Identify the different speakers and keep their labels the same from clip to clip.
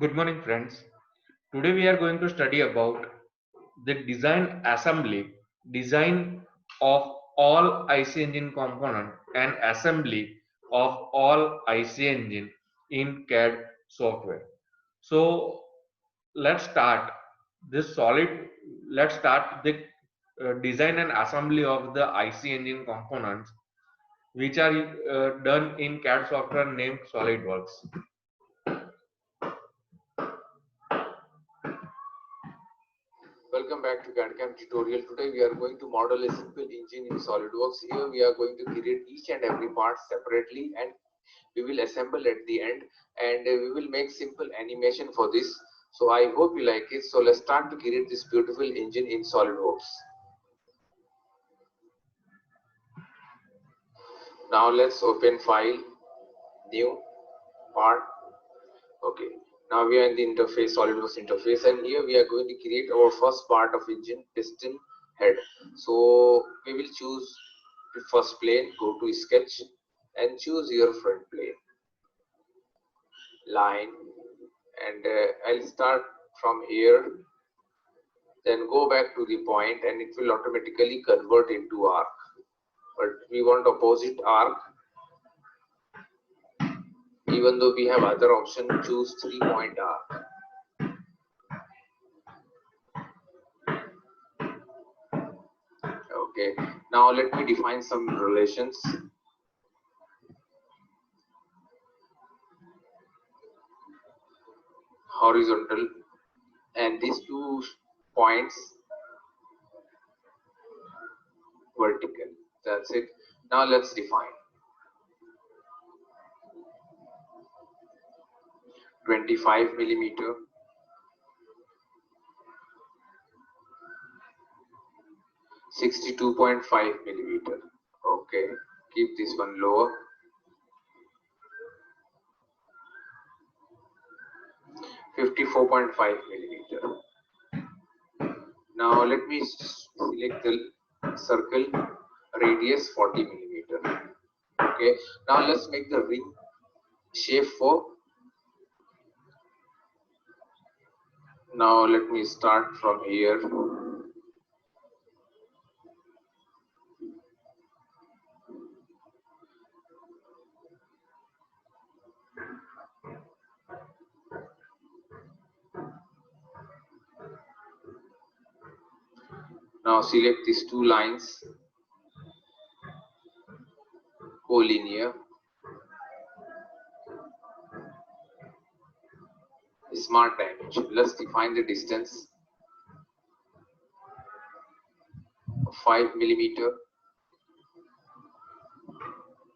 Speaker 1: Good morning, friends. Today we are going to study about the design of all IC engine component and assembly of all IC engine in CAD software. So let's start this solid. Let's start the design and assembly of the IC engine components, which are done in CAD software named SolidWorks.
Speaker 2: Welcome back to CAD/CAM tutorial. Today we are going to model a simple engine in SolidWorks. Here we are going to create each and every part separately and we will assemble at the end, and we will make simple animation for this. So I hope you like it. So let's start to create this beautiful engine in SolidWorks. Now let's open file, new part. Okay. Now we are in the interface, SolidWorks interface, and here we are going to create our first part of engine, piston head. So we will choose the first plane, go to sketch and choose your front plane, line, and I'll start from here, then go back to the point and it will automatically convert into arc. But we want opposite arc. Even though we have other option, choose 3-point arc. Okay, now let me define some relations. Horizontal, and these 2 points vertical. That's it. Now let's define 25 millimeter, 62.5 millimeter. Okay, keep this one lower. 54.5 millimeter. Now let me select the circle, radius 40 millimeter. Okay, now let's make the ring shape for. Now let me start from here. Now select these 2 lines, collinear, smart dimension. Let's define the distance, 5 millimeter,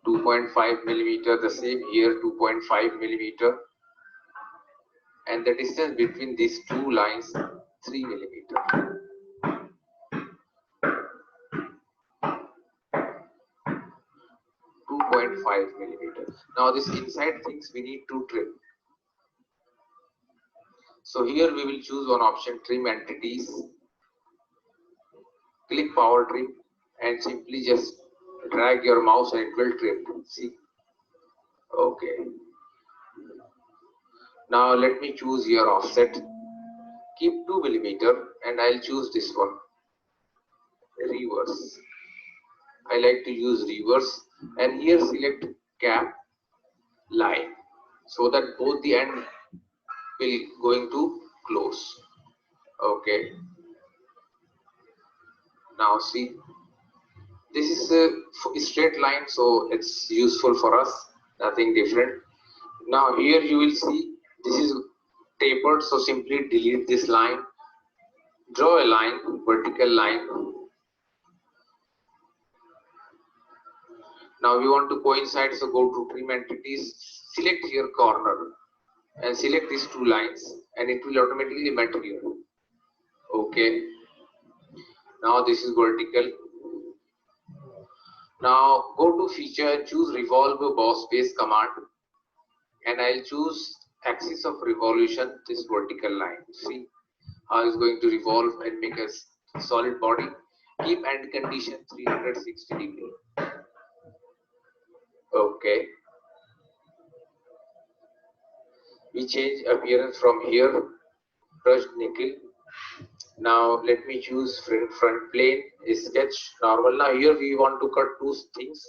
Speaker 2: 2.5 millimeter, the same here, 2.5 millimeter, and the distance between these 2 lines, 3 millimeter. 2.5 millimeter. Now this inside things we need to trim. So here we will choose one option, trim entities. Click power trim and simply just drag your mouse and it will trim. See? Okay. Now let me choose here offset. Keep 2 millimeter and I'll choose this one. Reverse. I like to use reverse, and here select cap line so that both the end will going to close. Okay. Now see, this is a straight line, so it's useful for us, nothing different. Now here you will see this is tapered, so simply delete this line, draw a line, vertical line. Now we want to coincide, so go to trim entities, select here corner and select these 2 lines and it will automatically match here. Okay. Now this is vertical. Now go to feature, choose revolve boss base command and I'll choose axis of revolution, this vertical line. See how it's going to revolve and make a solid body. Keep end condition 360 degree. Okay. We change appearance from here, brushed nickel. Now let me choose front plane, sketch, normal. Now here we want to cut two things.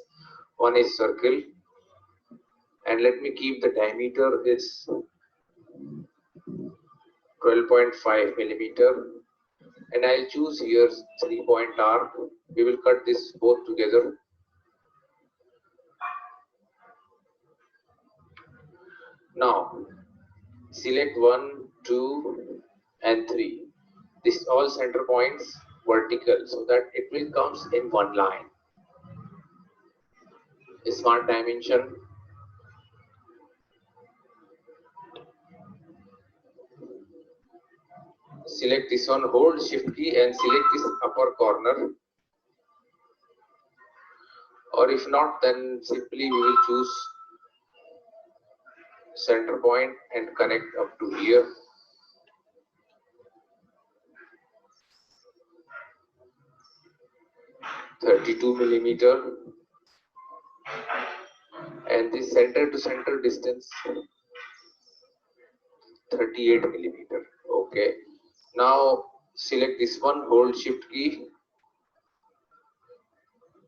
Speaker 2: One is circle, and let me keep the diameter is 12.5 millimeter, and I'll choose here 3-point arc. We will cut this both together. Now select 1, 2 and 3. This all center points vertical so that it will comes in one line. Smart dimension. Select this one, hold shift key and select this upper corner, or if not then simply we will choose center point and connect up to here. (32 millimeter), and this center to center distance 38 millimeter. Okay, now select this one, hold shift key,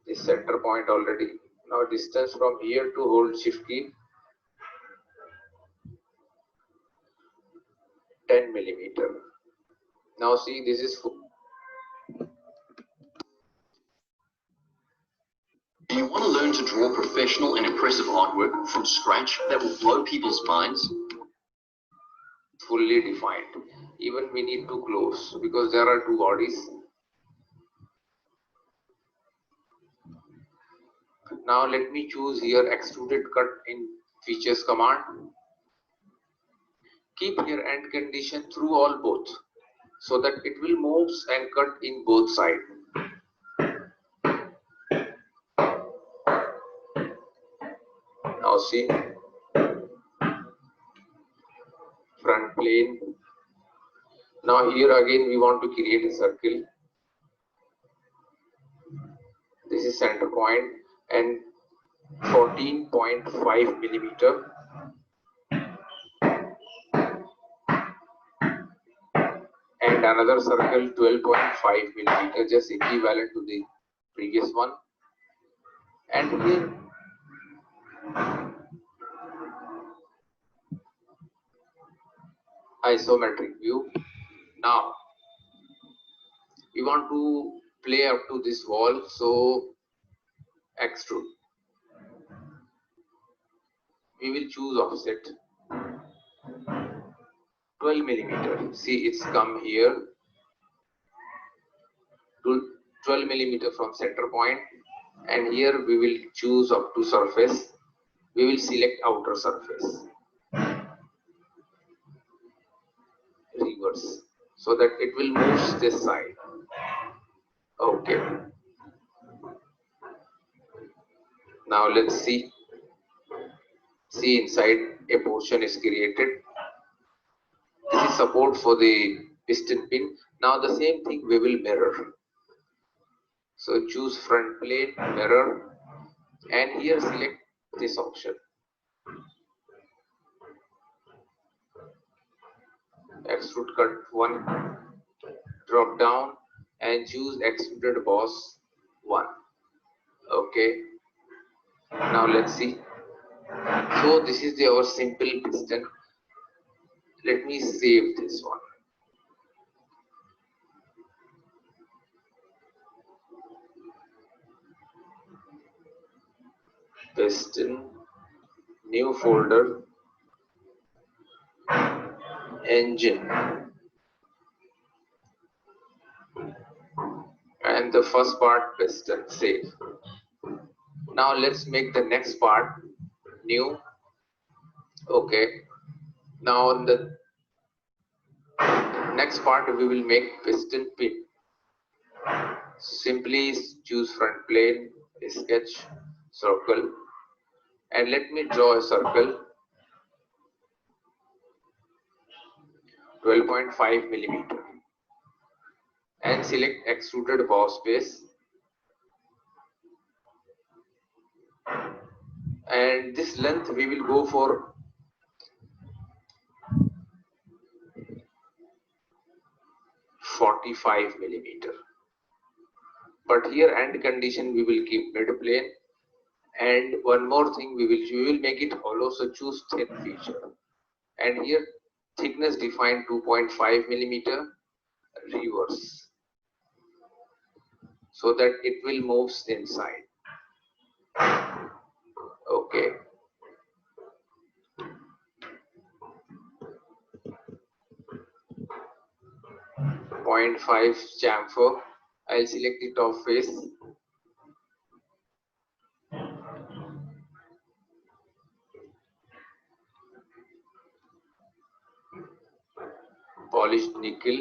Speaker 2: this center point already. Now distance from here to hold shift key 10 millimeter. Now see, this is full.
Speaker 3: Do you want to learn to draw professional and impressive artwork from scratch that will blow people's minds?
Speaker 2: Fully defined. Even we need to close because there are two bodies. Now let me choose here extruded cut in features command. Keep here end condition through all both so that it will move and cut in both sides. Now see, front plane. Now here again we want to create a circle. This is center point and 14.5 millimeter. And another circle 12.5 millimeter, just equivalent to the previous one. And here isometric view. Now we want to play up to this wall, so extrude. We will choose offset 12 millimeter. See, it's come here to 12 millimeter from center point, and here we will choose up to surface. We will select outer surface, reverse, so that it will move this side. Okay. Now let's see. See, inside a portion is created. This is support for the piston pin. Now the same thing we will mirror. So choose front plane, mirror, and here select this option. Extrude cut 1, drop down and choose extruded boss 1. Okay. Now let's see. So this is our simple piston. Let me save this one. Piston, new folder, engine, and the first part piston, save. Now let's make the next part new. Okay. Now in the next part we will make piston pin. Simply choose front plane, sketch, circle, and let me draw a circle 12.5 millimeter and select extruded boss base, and this length we will go for 45 millimeter. But here end condition we will keep mid plane, and one more thing we will make it hollow, so choose thin feature, and here thickness defined 2.5 millimeter reverse, so that it will move inside. Okay. .5 chamfer. I'll select the top face. Polished nickel.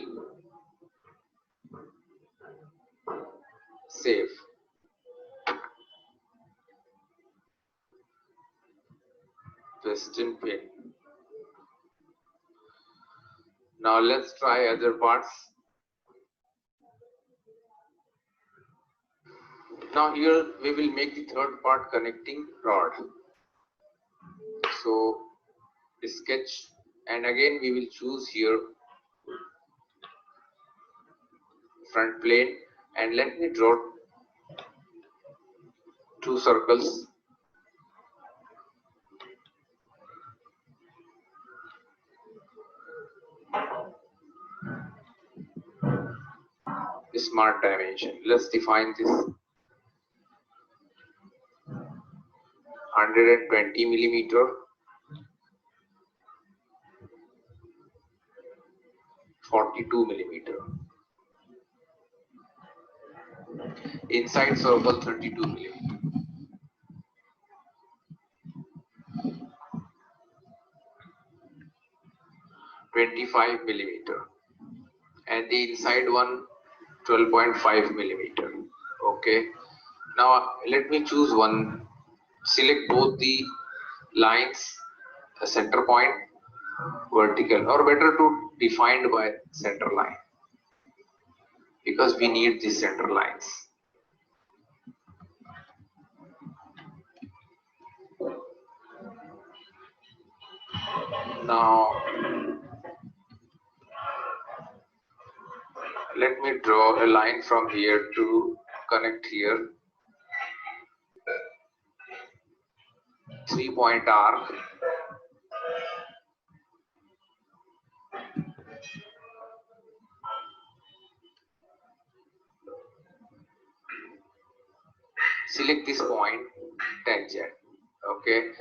Speaker 2: Save. Piston pin. Now let's try other parts. Now here we will make the third part, connecting rod. So sketch, and again we will choose here front plane, and let me draw 2 circles. Smart dimension. Let's define this. 120 millimeter, 42 millimeter. Inside circle 32 millimeter. 25 millimeter, and the inside one 12.5 millimeter. Okay. Now let me choose one. Select both the lines, the center point, vertical, or better to defined by center line, because we need the center lines. Now let me draw a line from here to connect here. 3-point arc. Select this point, tangent. Okay.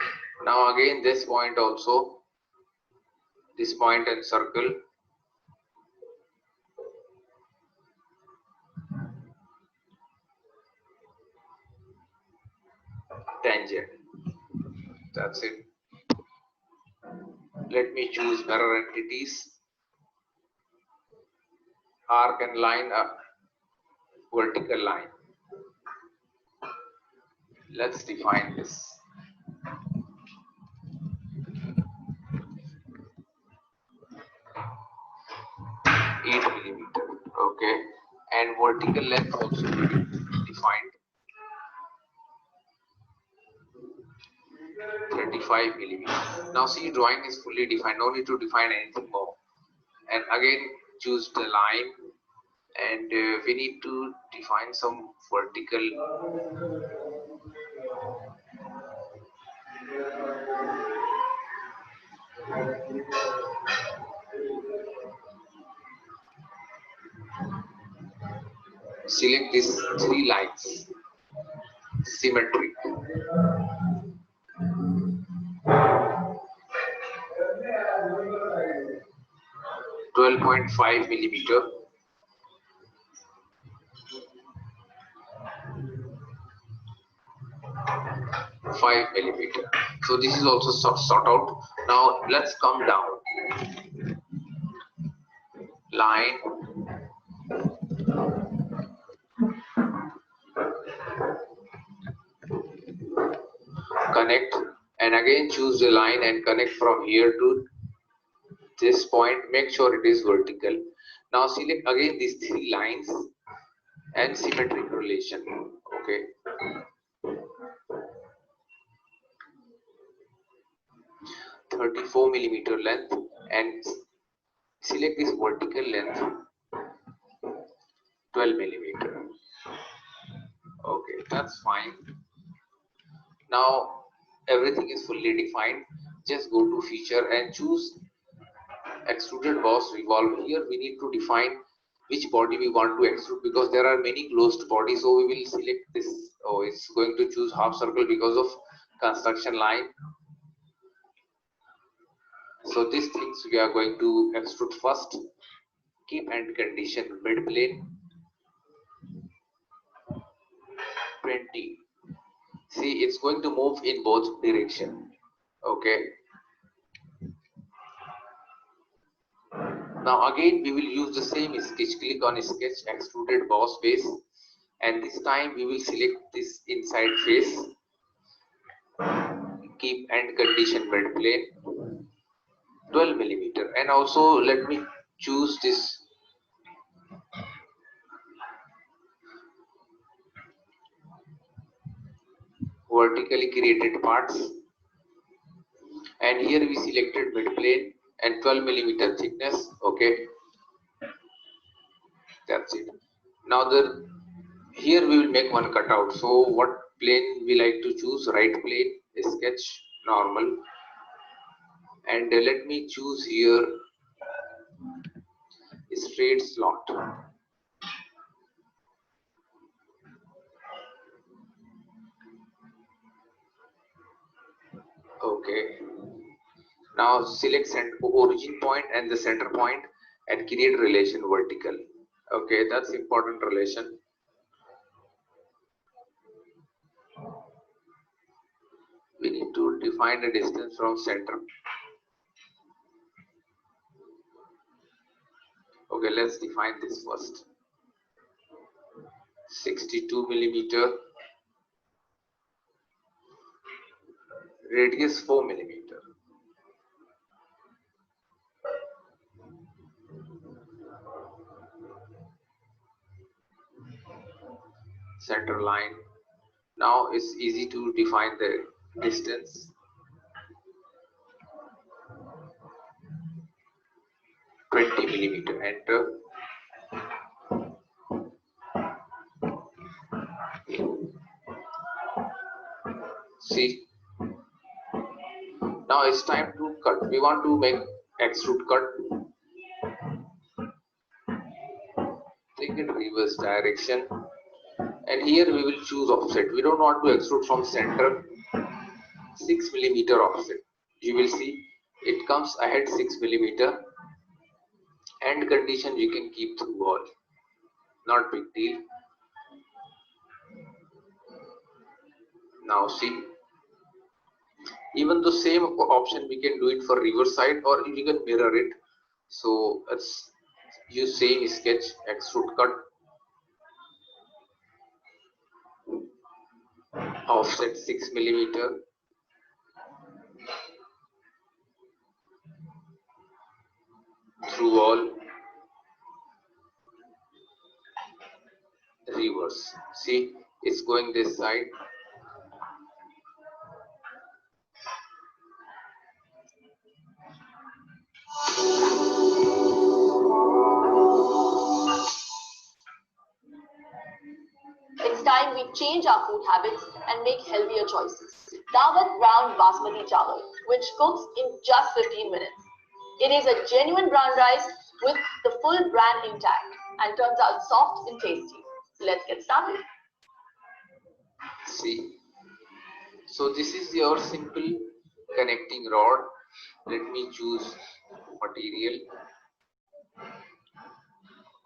Speaker 2: Now again this point also, this point and circle. Tangent. That's it. Let me choose mirror entities. Arc and line, vertical line. Let's define this. Eight millimeter. Okay, and vertical length also defined. 35 millimeter. Now see, drawing is fully defined. No need to define anything more. And again, choose the line, and we need to define some vertical. Select these 3 lines, symmetric. .5 millimeter. .5 millimeter. So this is also sort out. Now let's come down. Line. Connect, and again choose the line and connect from here to this point. Make sure it is vertical. Now select again these 3 lines and symmetric relation. Okay. .34 millimeter length, and select this vertical length 12 millimeter. Okay, that's fine. Now everything is fully defined. Just go to feature and choose extruded boss revolve. Here we need to define which body we want to extrude, because there are many closed bodies. So we will select this. Oh, it's going to choose half circle because of construction line. So these things we are going to extrude first. Keep end condition mid plane 20. See, it's going to move in both direction. Okay. Now again we will use the same sketch. Click on sketch extruded boss face, and this time we will select this inside face. Keep end condition mid plane 12 millimeter, and also let me choose this vertically created parts, and here we selected mid plane and 12 millimeter thickness. Okay, that's it. Now here we will make one cutout. So what plane we like to choose? Right plane, sketch normal, and let me choose here straight slot. Okay, now select origin point and the center point and create relation vertical. Okay, that's important relation. We need to define the distance from center. Okay, let's define this first. 62 millimeter, radius 4 millimeter. Center line. Now it's easy to define the distance. 20 millimeter. Enter. See. Now it's time to cut. We want to make extrude cut. Take it reverse direction. And here we will choose offset. We don't want to extrude from center. 6 millimeter offset. You will see it comes ahead 6 millimeter. End condition you can keep through all. Not big deal. Now see. Even the same option we can do it for reverse side, or you can mirror it. So let's use same sketch extrude cut. Offset 6 millimeter. Through all. Reverse. See, it's going this side.
Speaker 4: It's time we change our food habits and make healthier choices. Dawat brown basmati chawal, which cooks in just 15 minutes. It is a genuine brown rice with the full bran intact and turns out soft and tasty. Let's get started.
Speaker 2: See, so this is your simple connecting rod. Let me choose material.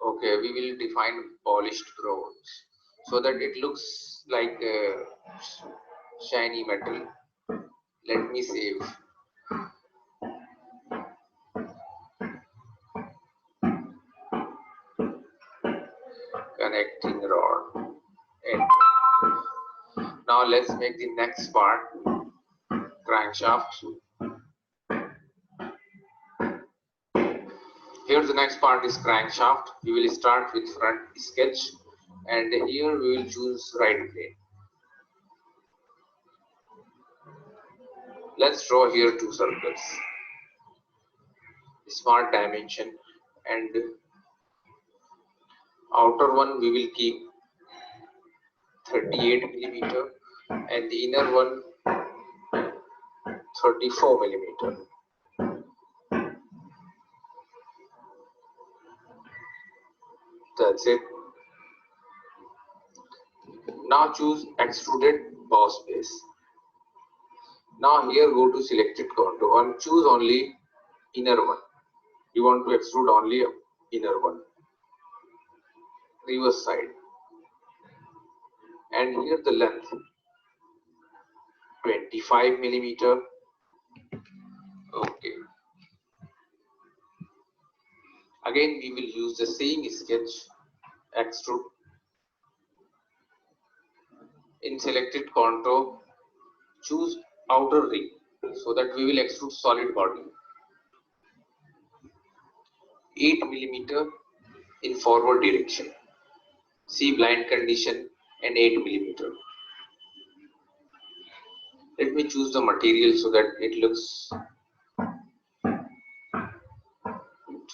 Speaker 2: Okay, we will define polished bronze so that it looks like a shiny metal. Let me save. Connecting rod. And now let's make the next part, crankshaft. Here the next part is crankshaft. We will start with front sketch, and here we will choose right plane. Let's draw here two circles. Smart dimension, and Outer one we will keep 38 millimeter and the inner one 34 millimeter. That's it. Now choose extruded boss base. Now here go to selected contour and choose only inner one. You want to extrude only inner one. Reverse side. And here the length 25 millimeter. Okay. Again we will use the same sketch, extrude. In selected contour, choose outer ring so that we will extrude solid body. 8 millimeter in forward direction. See blind condition and 8 millimeter. Let me choose the material so that it looks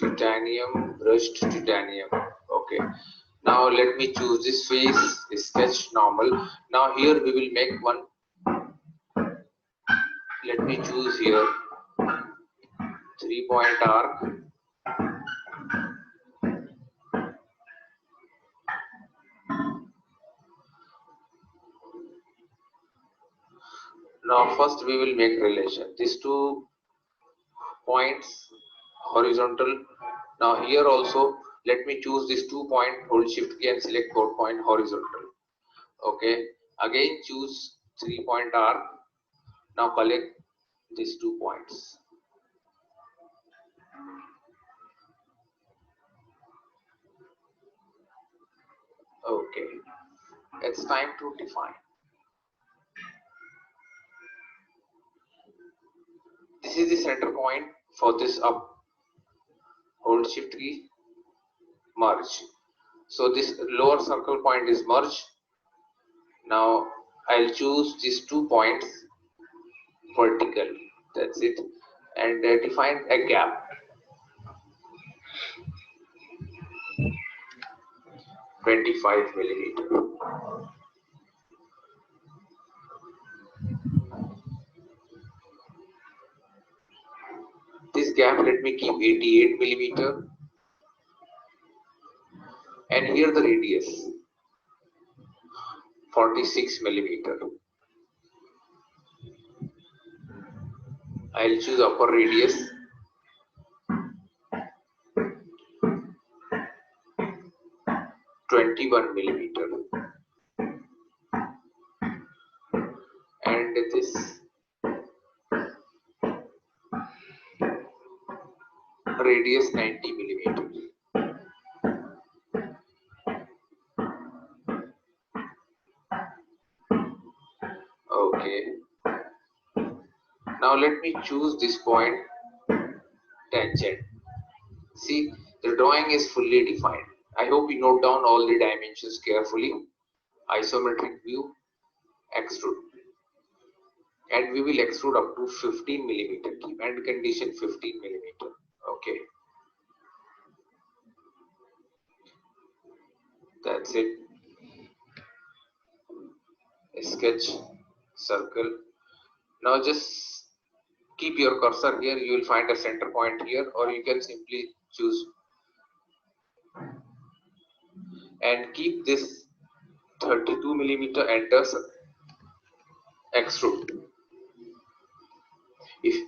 Speaker 2: titanium, brushed titanium. Okay. Now let me choose this face, sketch normal. Now here we will make one. Let me choose here 3-point arc. Now first we will make relation. These 2 points horizontal. Now here also let me choose this 2 point, hold shift key and select 4 point horizontal. Okay. Again choose 3-point arc. Now collect these 2 points. Okay. It's time to define. This is the center point for this up. Hold shift key, merge. So this lower circle point is merge. Now I'll choose these 2 points vertical. That's it. And define a gap. 25 millimeter. This gap let me keep 88 millimeter. And here the radius 46 millimeter. I'll choose upper radius 21 millimeter. And this radius 90 millimeter. Okay. Now let me choose this point tangent. See, the drawing is fully defined. I hope you note down all the dimensions carefully. Isometric view, extrude. And we will extrude up to 15 millimeter. Keep end condition 15 millimeter. Okay. That's it. Sketch, circle. Now just keep your cursor here. You will find a center point here, or you can simply choose and keep this 32 millimeter enter extrude. If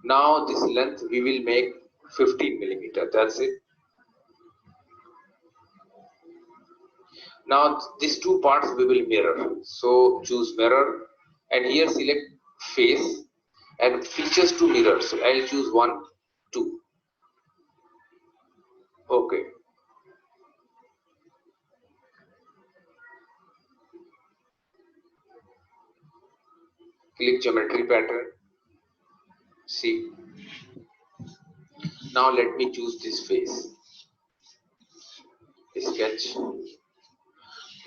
Speaker 2: now this length we will make 15 millimeter. That's it. Now these 2 parts we will mirror. So choose mirror and here select face and features to mirror. So I'll choose 1, 2. Okay. Click geometry pattern. See. Now let me choose this face. Sketch.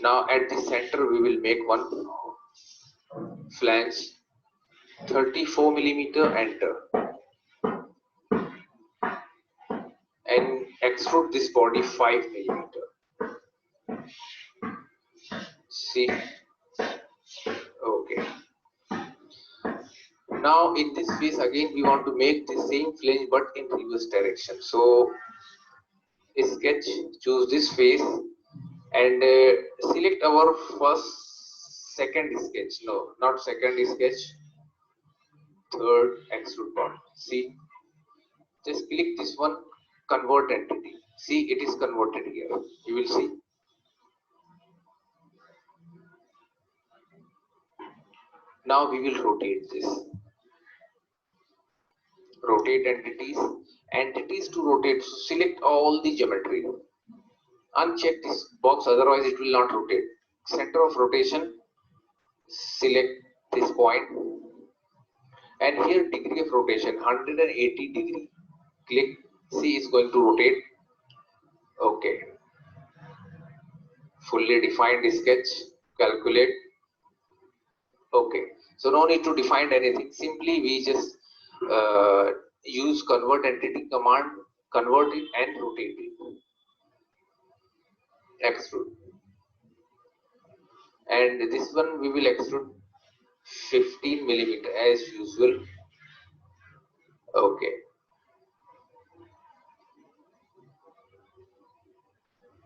Speaker 2: Now at the center we will make one flange 34 millimeter enter and extrude this body 5 millimeter. See, okay. Now in this phase again we want to make the same flange but in reverse direction. So sketch, choose this phase and select our second sketch. No, not second sketch, third extrude part. See, just click this one, convert entity. See, it is converted here. You will see. Now we will rotate this. Rotate entities. Entities to rotate. So select all the geometry. Uncheck this box, otherwise it will not rotate. Center of rotation. Select this point. And here degree of rotation 180 degree. Click. See, it's going to rotate. Okay. Fully defined sketch. Calculate. Okay. So no need to define anything. Simply we just use convert entity command, convert it and rotate it. Extrude. And this one we will extrude 15 millimeter as usual. Okay.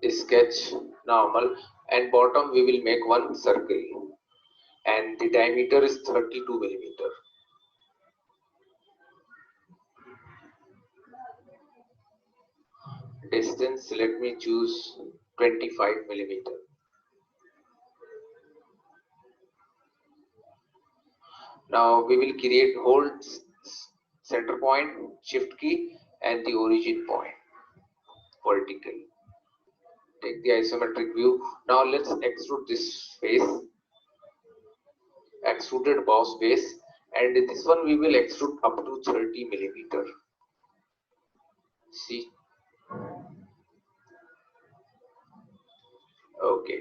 Speaker 2: Sketch normal, and bottom we will make one circle and the diameter is 32 millimeter. Distance, let me choose 25 millimeter. Now we will create hold center point, shift key and the origin point vertical. Take the isometric view. Now let's extrude this face, extruded boss base, and this one we will extrude up to 30 millimeter. See, okay.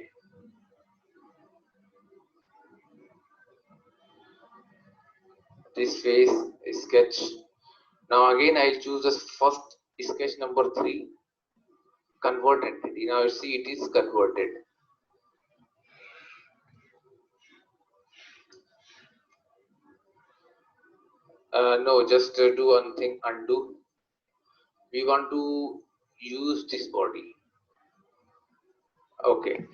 Speaker 2: This face sketch. Now again I'll choose the first sketch number 3, convert entity. Now you see it is converted. No, just do one thing, undo. We want to use this body. Okay.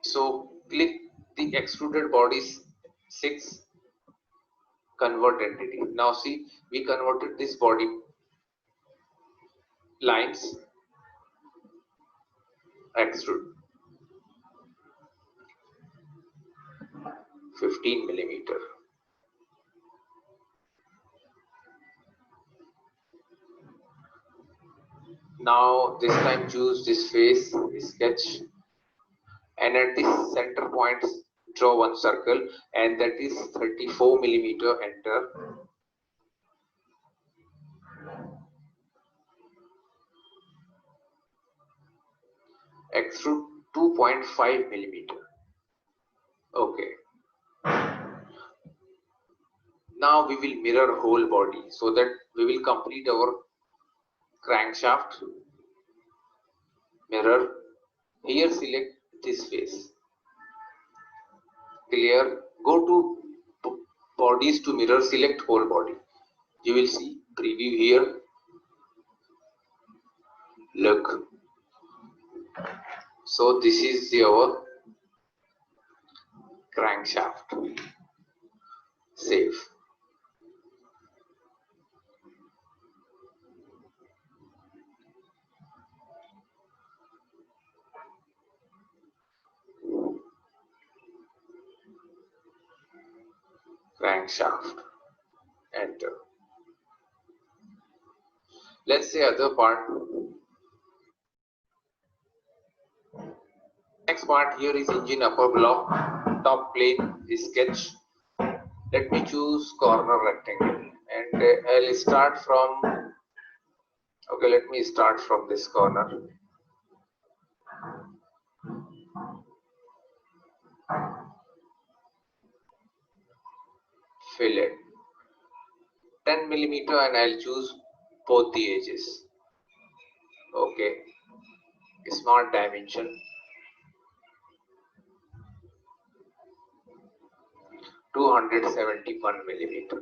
Speaker 2: So click the extruded bodies 6, convert entity. Now see, we converted this body lines, extrude 15 millimeter. Now this time choose this face, sketch, and at this center point draw one circle, and that is 34 millimeter. Enter. Extrude 2.5 millimeter. Okay. Now we will mirror whole body so that we will complete our crankshaft. Mirror. Here select this face. Clear. Go to bodies to mirror, select whole body. You will see preview here. Look. So this is our crankshaft. Save. Crankshaft. Enter. Let's say other part. Next part here is engine upper block, top plane, sketch. Let me choose corner rectangle, and I'll start from. Okay, let me start from this corner. Fillet 10 millimeter, and I'll choose both the edges. Okay, smart dimension. 271 millimeter.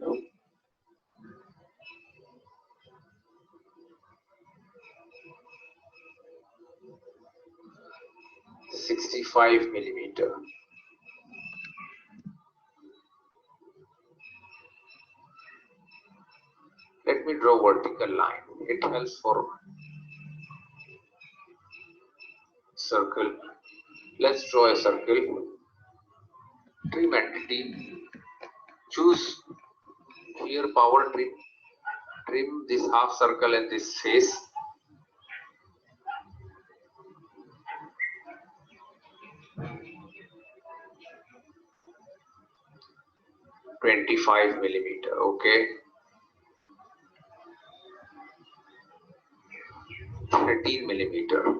Speaker 2: 65 millimeter. Let me draw vertical line. It helps for circle. Let's draw a circle. Trim entity. Choose here power trim. Trim this half circle and this face. $25 millimeter. Okay. 13 millimeter.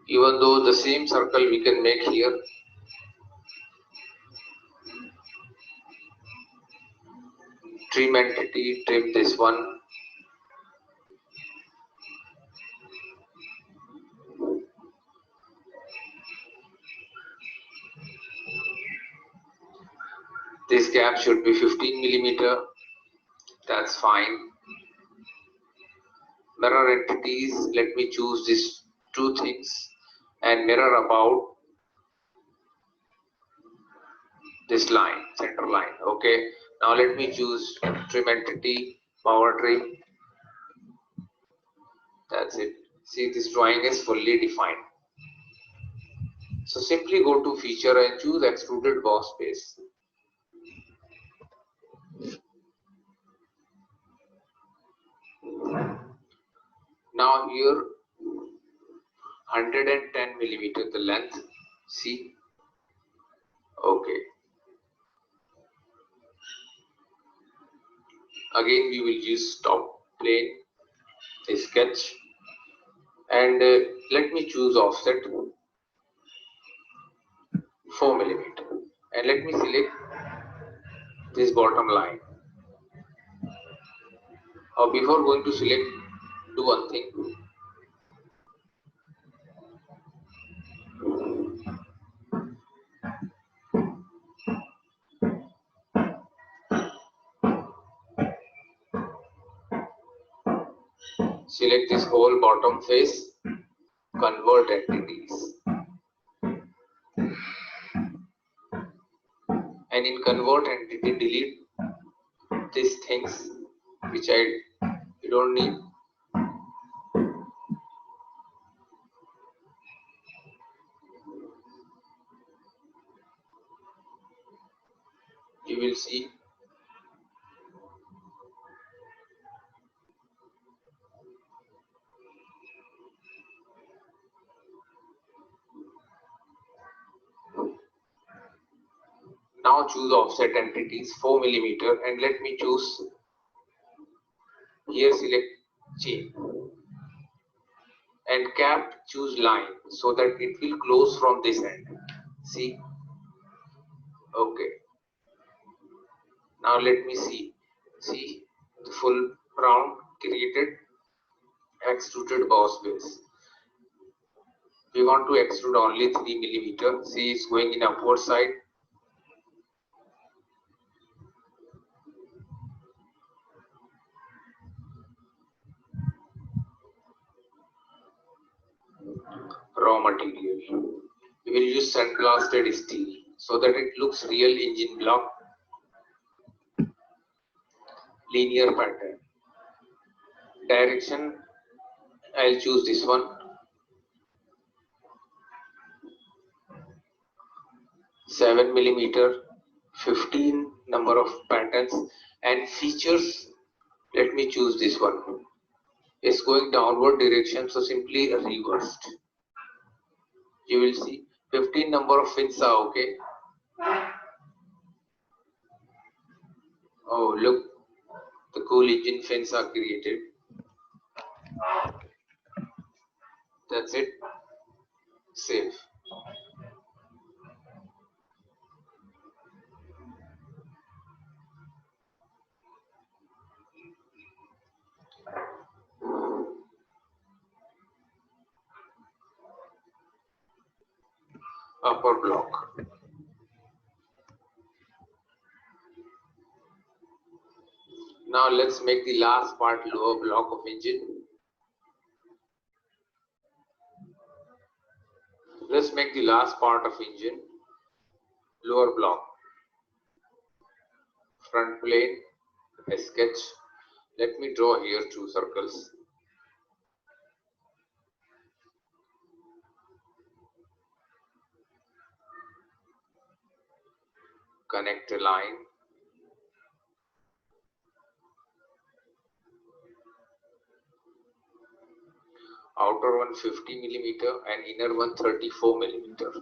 Speaker 2: Even though the same circle we can make here. Trim entity, trim this one. This gap should be 15 millimeter. That's fine. Mirror entities, let me choose these two things and mirror about this line, center line. Okay. Now let me choose trim entity, power trim. That's it. See, this drawing is fully defined. So simply go to feature and choose extruded boss base. Now here 110 millimeter the length. See. Okay. Again we will use top plane, a sketch, and let me choose offset 4 millimeter, and let me select this bottom line. Before going to select, do one thing. Select this whole bottom face, convert entities, and in convert entity delete these things which you don't need. You will see now choose offset entities 4 millimeter, and let me choose here, select chain, and cap choose line so that it will close from this end. See. Okay. Now let me see the full round created extruded boss base. We want to extrude only 3 millimeter. See, it's going in upward side. Raw material. We will use sandblasted steel so that it looks real engine block. Linear pattern. Direction, I'll choose this one. 7 millimeter, 15 number of patterns, and features. Let me choose this one. It's going downward direction, so simply reversed. You will see 15 number of fins are okay. Oh, look, the cool engine fins are created. That's it. Save. upper block. Now let's make the last part lower block of engine. Let's make the last part of engine lower block. Front plane, a sketch. Let me draw here 2 circles. Connect a line. Outer one 50 millimeter and inner one 34 millimeter.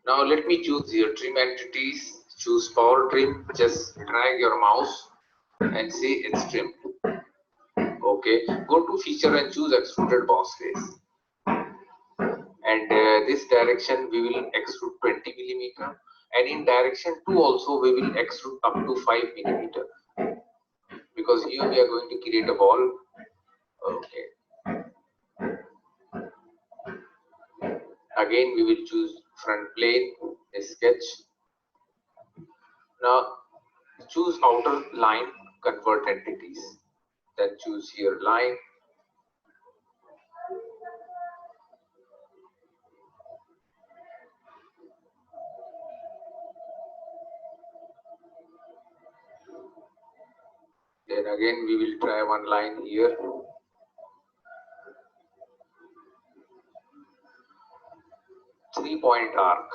Speaker 2: Now let me choose here trim entities. Choose power trim. Just drag your mouse and see it's trimmed. Okay. Go to feature and choose extruded boss face. And this direction we will extrude 20 millimeter. And in direction 2 also we will extrude up to 5 millimeter. Because here we are going to create a ball. Okay. Again we will choose front plane, a sketch. Now choose outer line, convert entities. Then choose here line. Then again we will try one line here. Three-point arc.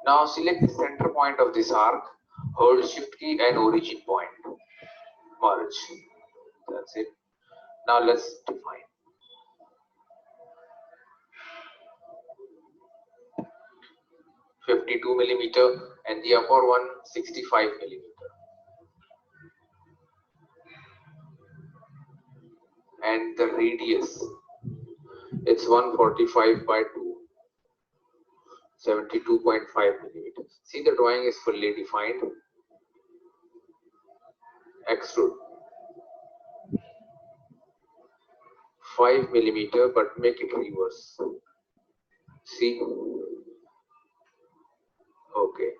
Speaker 2: Now select the center point of this arc, hold shift key and origin point. Merge. That's it. Now let's define. .52 millimeter and the upper one 65 millimeter. And the radius, it's 145 by 2, 72.5 millimeters. See, the drawing is fully defined. Extrude 5 millimeter, but make it reverse. See, okay.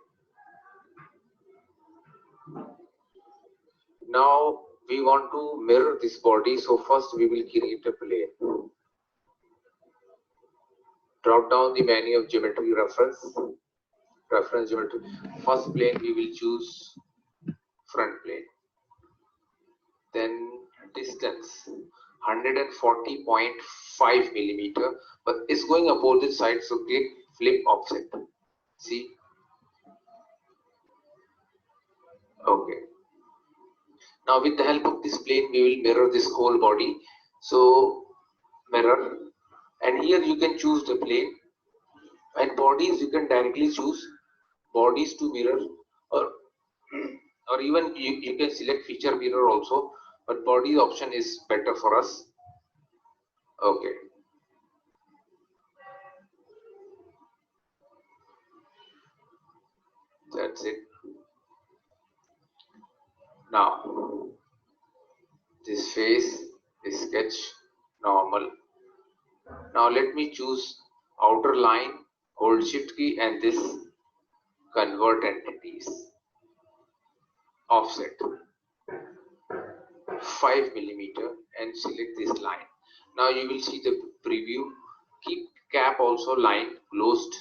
Speaker 2: Now we want to mirror this body, so first we will create a plane. Drop down the menu of geometry reference geometry. First plane we will choose front plane. Then distance 140.5 millimeter, but it's going opposite side, so click flip offset. See, okay. Now with the help of this plane we will mirror this whole body. So mirror, and here you can choose the plane, and bodies you can directly choose bodies to mirror, or even you can select feature mirror also, but body option is better for us. Okay. That's it. Now this face is sketch normal. Now let me choose outer line, hold shift key and this convert entities. Offset 5 millimeter and select this line. Now you will see the preview. Keep cap also line closed.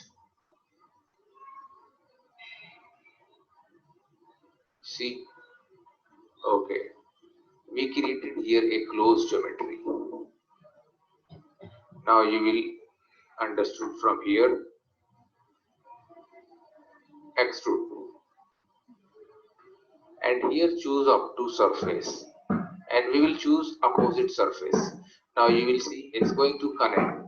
Speaker 2: See, okay. We created here a closed geometry. Now you will understood from here. Extrude. And here choose up to surface. And we will choose opposite surface. Now you will see it's going to connect.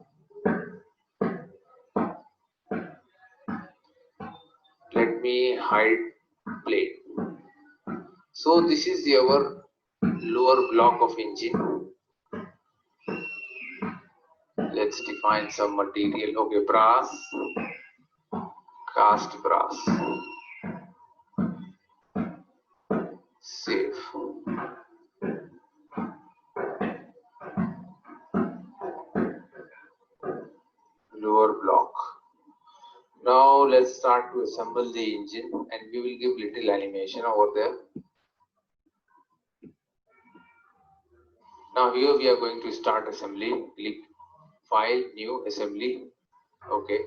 Speaker 2: Let me hide plane. So this is our lower block of engine. Let's define some material. Okay, brass, cast brass. save. Lower block. Now let's start to assemble the engine, and we will give little animation over there. Now here we are going to start assembly. Click File, New, Assembly. Okay.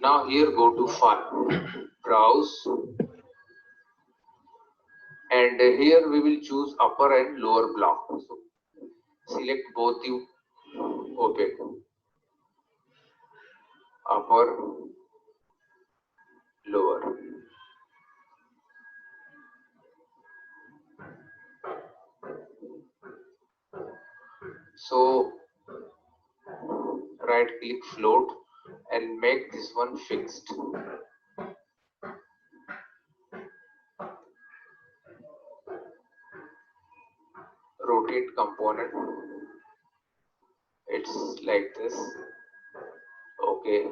Speaker 2: Now here go to File, Browse, and here we will choose upper and lower block. So select both the object, upper, lower. So right click float and make this one fixed. Rotate component. It's like this. Okay.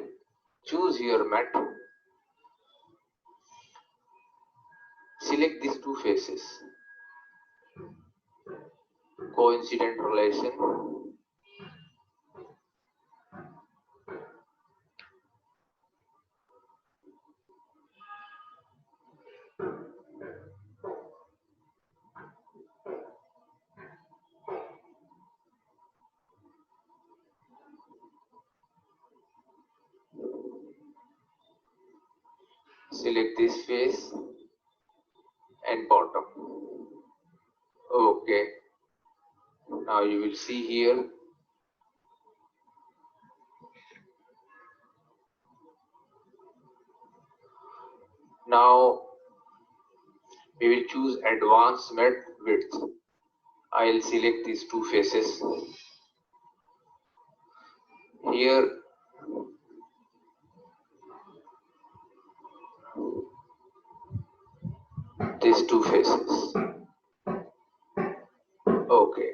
Speaker 2: Choose your mat. Select these two faces. Coincident relation. Select this face and bottom. Okay. Now you will see here. Now we will choose advanced mat width. I will select these two faces. Here these two faces. Okay.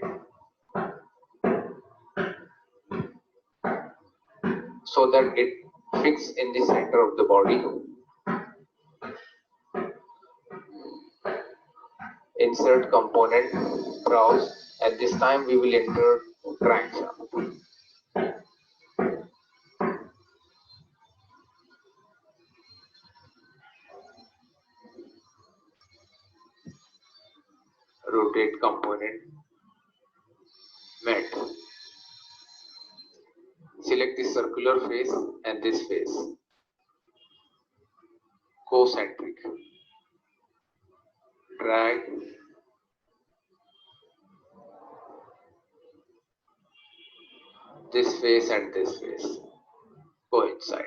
Speaker 2: So that it fits in the center of the body. Insert component, browse, and this time we will enter crankshaft. Rotate component, mat. Select the circular face and this face. Concentric. Drag. This face and this face coincide.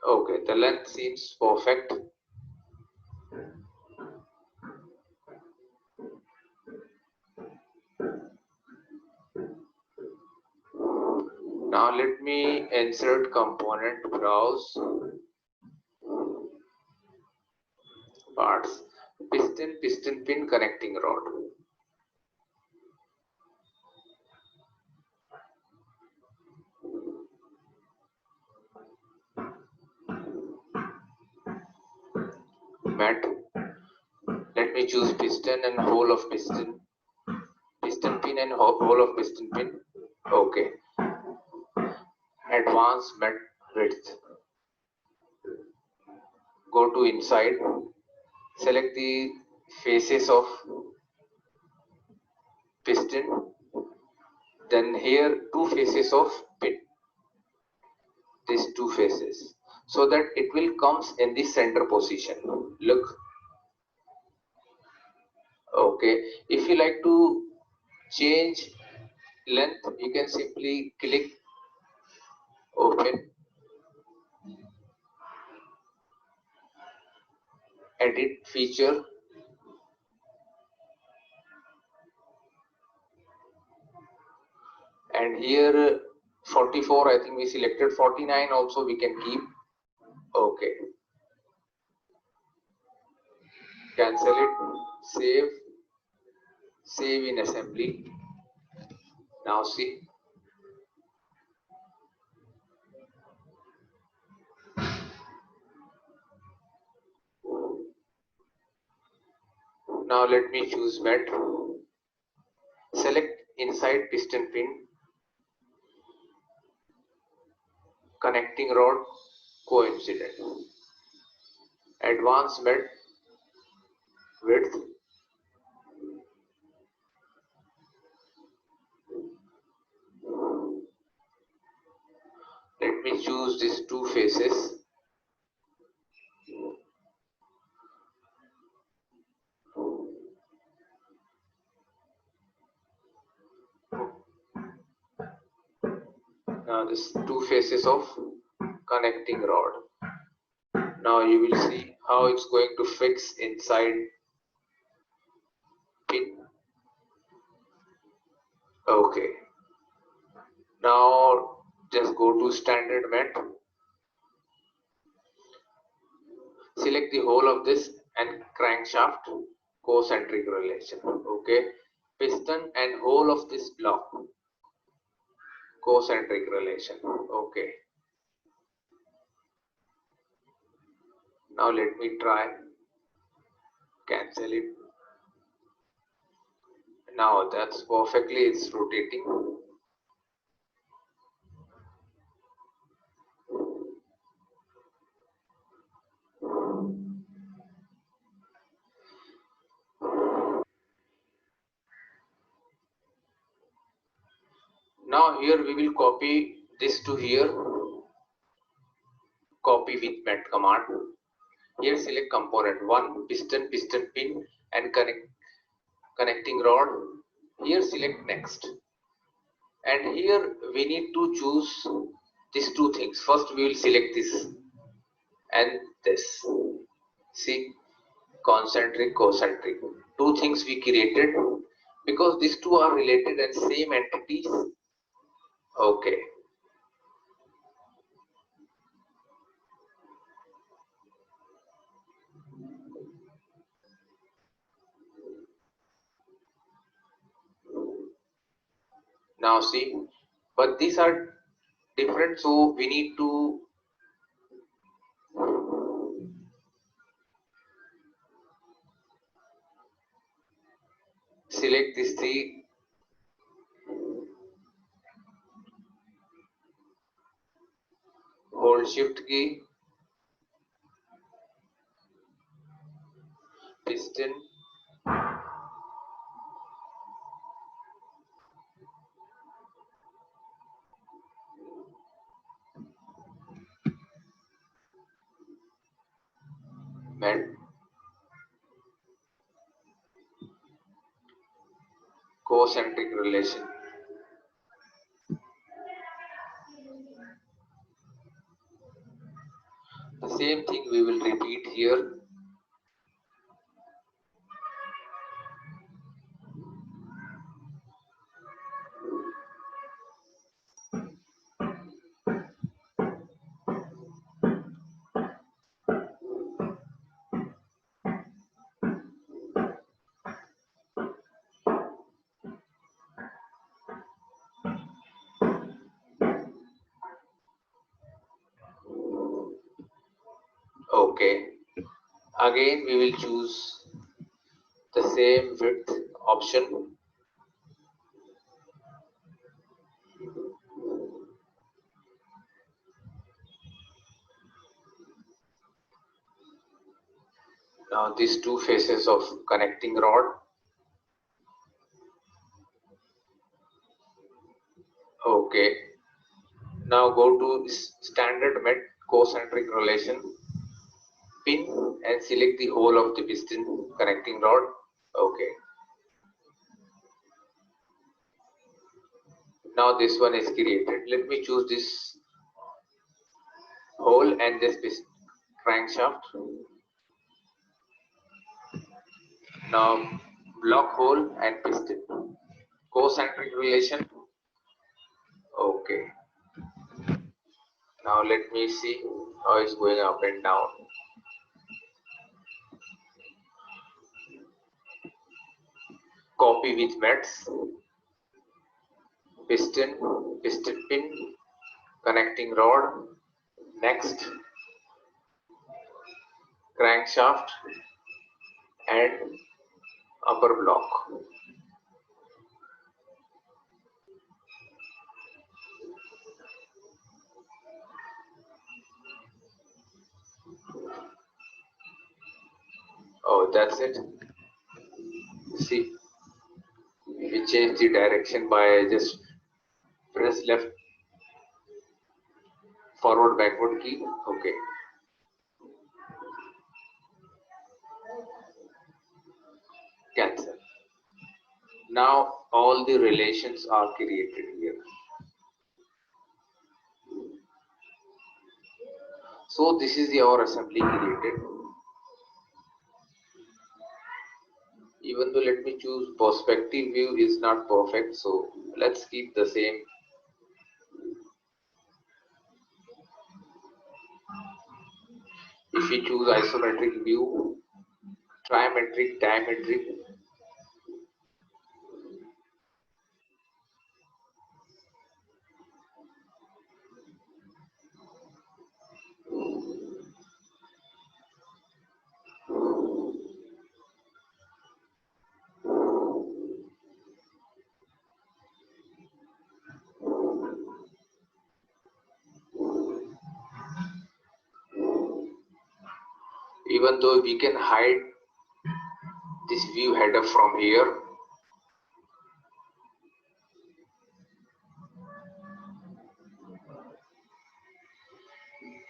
Speaker 2: Okay, the length seems perfect. Now let me insert component, browse, parts, piston pin connecting rod. Mat. Let me choose piston and hole of piston pin and hole of piston pin. Okay. Advanced mat width. Go to inside. Select the faces of piston. Then here two faces of pin. These two faces. So that it will comes in the center position. Look. Okay. If you like to change length, you can simply click open, edit feature, and here 44, I think we selected 49 also we can keep. Okay, cancel it, save in assembly. Now see, Now let me choose met. Select inside piston pin, connecting rod, coincident. Advanced met width. Let me choose these two faces. Now this two faces of connecting rod. Now you will see how it's going to fix inside pin. Okay. Now just go to standard met. Select the whole of this and crankshaft concentric relation. Okay. Piston and whole of this block concentric relation. Okay. Now let me try. Cancel it. Now that's perfectly, it's rotating. Now here we will copy this to here. Copy with met command. Here select component 1, piston pin and connecting rod. Here select next. And here we need to choose these two things. First we will select this and this. See, concentric. Two things we created because these two are related and same entities. Okay. Now see, but these are different, so we need to select this three. Hold shift key, piston, met, concentric relation. The same thing we will repeat here. Okay. Again we will choose the same width option. Now these two faces of connecting rod. Okay. Now go to standard met concentric relation pin and select the whole of the piston connecting rod. Okay. Now this one is created. Let me choose this hole and this piston crankshaft. Now block hole and piston concentric relation. Okay. Now let me see how it's going up and down. Copy with mets. Piston pin, connecting rod, next, crankshaft and upper block. Oh, that's it. See, we change the direction by just press left, forward, backward key. Okay. Cancel. Now all the relations are created here. So this is our assembly created. Even though let me choose perspective view is not perfect, so let's keep the same. If we choose isometric view, trimetric, dimetric, even though we can hide this view header from here,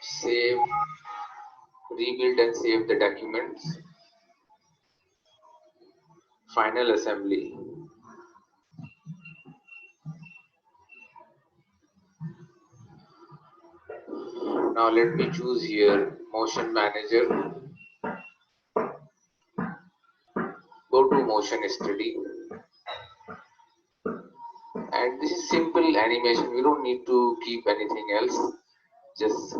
Speaker 2: save, rebuild and save the documents, final assembly. Now let me choose here motion manager, go to motion study, and this is simple animation, we don't need to keep anything else. Just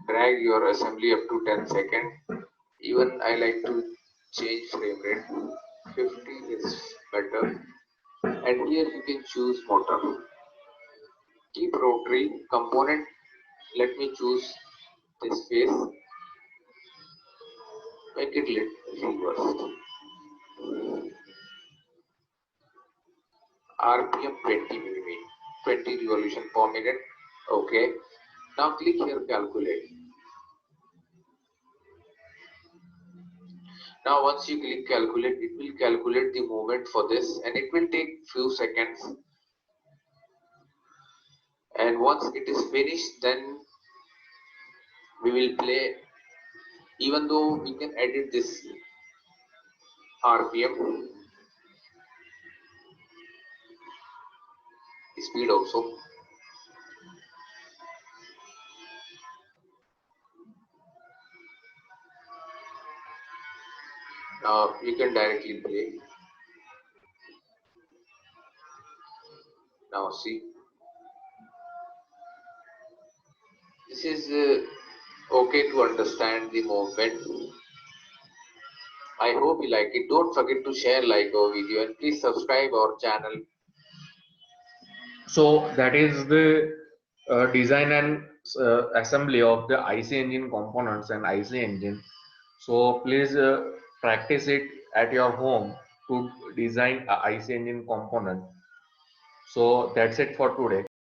Speaker 2: drag your assembly up to 10 seconds. Even I like to change frame rate, 50 is better. And here you can choose motor. Keep rotary component. Let me choose this face. Make it reversed. RPM 20 mm, 20 revolution per minute. Okay. Now click here calculate. Now once you click calculate, it will calculate the movement for this and it will take few seconds. And once it is finished, then we will play. Even though we can edit this RPM speed also. Now you can directly play. Now see, this is okay to understand the movement. I hope you like it. Don't forget to share, like our video, and please subscribe our channel.
Speaker 1: So that is the design and assembly of the IC engine components and IC engine. So please practice it at your home to design a IC engine component. So that's it for today.